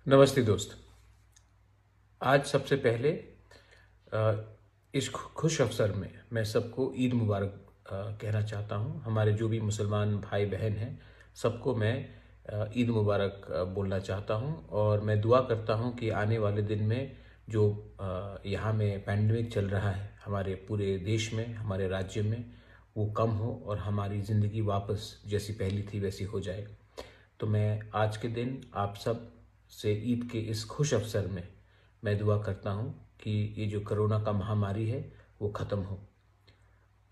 नमस्ते दोस्त। आज सबसे पहले इस खुश अवसर में मैं सबको ईद मुबारक कहना चाहता हूँ। हमारे जो भी मुसलमान भाई बहन हैं सबको मैं ईद मुबारक बोलना चाहता हूँ और मैं दुआ करता हूँ कि आने वाले दिन में जो यहाँ में पैंडेमिक चल रहा है हमारे पूरे देश में, हमारे राज्य में, वो कम हो और हमारी ज़िंदगी वापस जैसी पहली थी वैसी हो जाए। तो मैं आज के दिन आप सब से ईद के इस खुश अवसर में मैं दुआ करता हूँ कि ये जो कोरोना का महामारी है वो ख़त्म हो।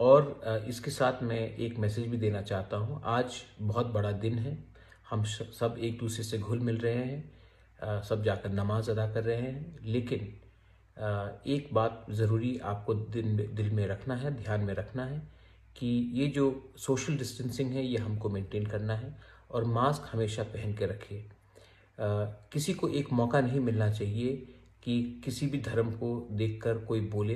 और इसके साथ मैं एक मैसेज भी देना चाहता हूँ। आज बहुत बड़ा दिन है, हम सब एक दूसरे से घुल मिल रहे हैं, सब जाकर नमाज अदा कर रहे हैं। लेकिन एक बात ज़रूरी आपको दिल में रखना है, ध्यान में रखना है कि ये जो सोशल डिस्टेंसिंग है ये हमको मेंटेन करना है और मास्क हमेशा पहन के रखिए। किसी को एक मौका नहीं मिलना चाहिए कि किसी भी धर्म को देखकर कोई बोले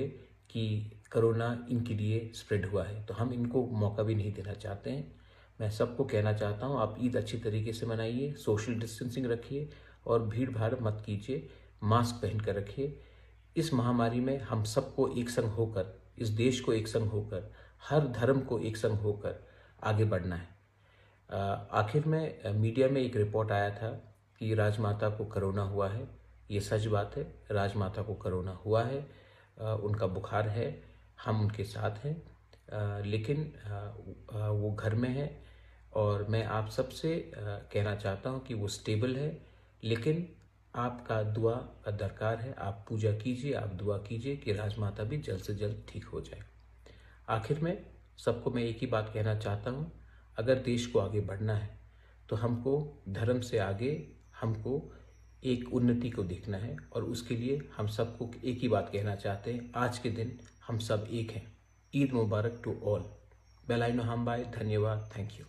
कि कोरोना इनके लिए स्प्रेड हुआ है, तो हम इनको मौका भी नहीं देना चाहते हैं। मैं सबको कहना चाहता हूँ आप ईद अच्छी तरीके से मनाइए, सोशल डिस्टेंसिंग रखिए और भीड़ भाड़ मत कीजिए, मास्क पहन कर रखिए। इस महामारी में हम सबको एक संग होकर, इस देश को एक संग होकर, हर धर्म को एक संग होकर आगे बढ़ना है। आखिर में मीडिया में एक रिपोर्ट आया था कि राजमाता को कोरोना हुआ है। ये सच बात है, राजमाता को कोरोना हुआ है, उनका बुखार है, हम उनके साथ हैं, लेकिन वो घर में है और मैं आप सबसे कहना चाहता हूँ कि वो स्टेबल है। लेकिन आपका दुआ का दरकार है, आप पूजा कीजिए, आप दुआ कीजिए कि राजमाता भी जल्द से जल्द ठीक हो जाए। आखिर में सबको मैं एक ही बात कहना चाहता हूँ, अगर देश को आगे बढ़ना है तो हमको धर्म से आगे हमको एक उन्नति को देखना है और उसके लिए हम सबको एक ही बात कहना चाहते हैं, आज के दिन हम सब एक हैं। ईद मुबारक टू ऑल। बेलाइनो हम बाय, धन्यवाद, थैंक यू।